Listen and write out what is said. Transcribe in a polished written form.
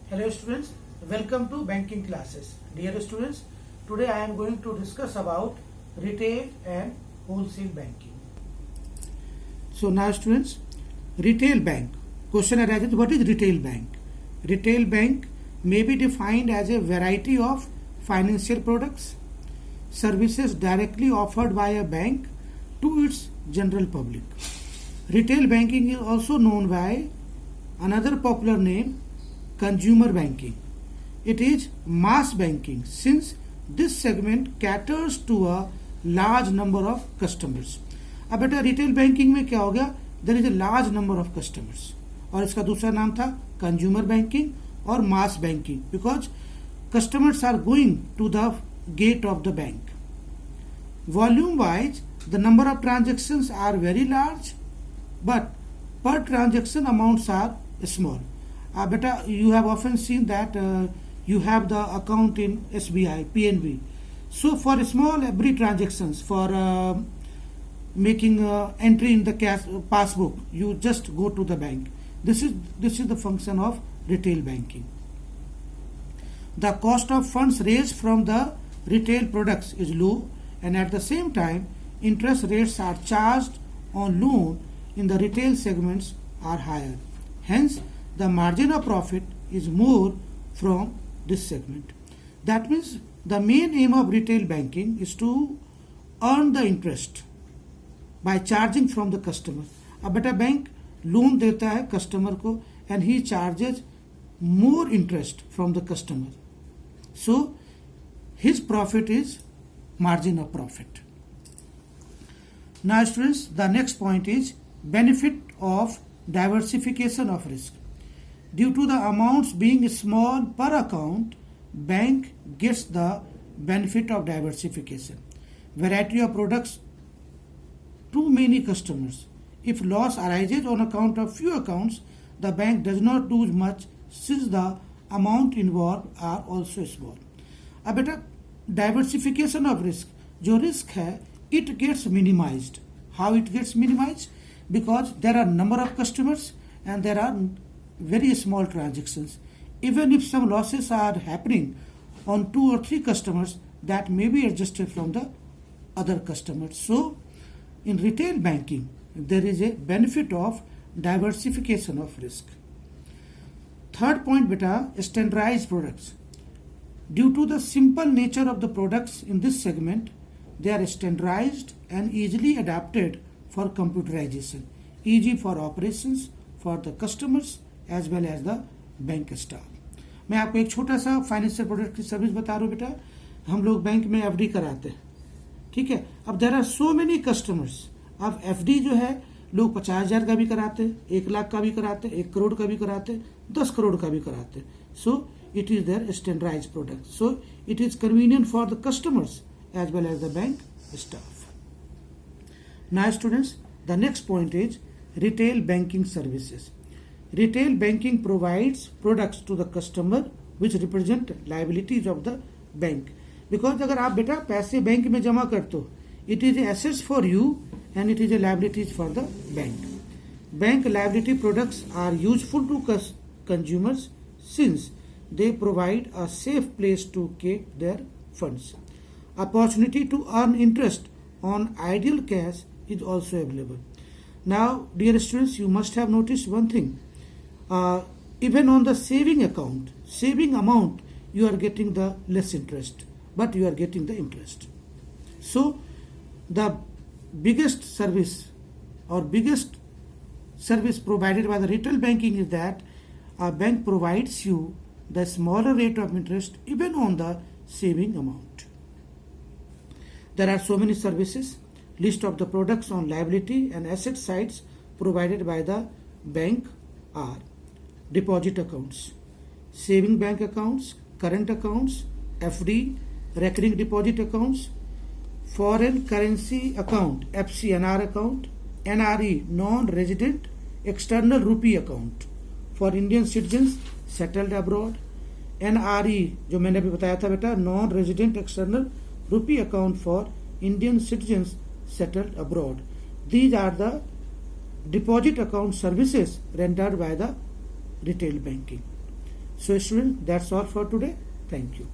Hello students, welcome to banking classes. Dear students, today I am going to discuss about retail and wholesale banking. So now students, retail bank. Question arises, what is retail bank? Retail bank may be defined as a variety of financial products, services directly offered by a bank to its general public. Retail banking is also known by another popular name, consumer banking. It is mass banking since this segment caters to a large number of customers. अब बेटा retail banking में क्या हो गया, there is a large number of customers, और इसका दूसरा नाम था कंज्यूमर बैंकिंग और mass banking because customers are going to the gate of the bank. Volume wise, the number of transactions are very large, but per transaction amounts are small. Beta, you have often seen that you have the account in SBI, PNB. So for small every transactions, for making entry in the cash passbook, you just go to the bank. This is the function of retail banking. The cost of funds raised from the retail products is low, and at the same time, interest rates are charged on loan in the retail segments are higher. Hence, the margin of profit is more from this segment. That means the main aim of retail banking is to earn the interest by charging from the customer. अब बेटा bank loan देता है customer को and he charges more interest from the customer. So his profit is margin of profit. Now students, the next point is benefit of diversification of risk. Due to the amounts being small per account, bank gets the benefit of diversification. Variety of products, too many customers. If loss arises on account of few accounts, the bank does not lose much since the amount involved are also small. अब बेटा diversification of risk, जो risk है, it gets minimized. How it gets minimized? Because there are number of customers and there are very small transactions. Even if some losses are happening on 2 or 3 customers, that may be adjusted from the other customers. So in retail banking, there is a benefit of diversification of risk. Third point beta, standardized products. Due to the simple nature of the products in this segment, they are standardized and easily adapted for computerization, easy for operations for the customers as well as the bank staff. मैं आपको एक छोटा सा financial product की service बता रहा हूँ बेटा. हम लोग बैंक में एफडी कराते हैं, ठीक है. अब there are so many customers. अब एफडी जो है लोग 50,000 का भी कराते हैं, 1 लाख का भी कराते हैं, 1 करोड़ का भी कराते हैं, 10 करोड़ का भी कराते हैं. सो it is their standardized product. So it is convenient for the customers as well as the bank staff. Now students, the next point is retail banking services. Retail banking provides products to the customer which represent liabilities of the bank. Because अगर आप बेटा पैसे bank में जमा करते हो, it is assets for you and it is a liabilities for the bank. Bank liability products are useful to consumers since they provide a safe place to keep their funds. Opportunity to earn interest on ideal cash is also available. Now, dear students, you must have noticed one thing. Even on the saving account, saving amount, you are getting the less interest, but you are getting the interest. So, the biggest service provided by the retail banking is that a bank provides you the smaller rate of interest even on the saving amount. There are so many services. List of the products on liability and asset sides provided by the bank are deposit accounts, saving bank accounts, current accounts, FD, recurring deposit accounts, foreign currency account, FCNR account, NRE, non-resident external rupee account for Indian citizens settled abroad, NRE जो मैंने अभी बताया था बेटा, non resident external rupee account for Indian citizens settled abroad. These are the deposit account services rendered by the retail banking. So students, that's all for today. Thank you.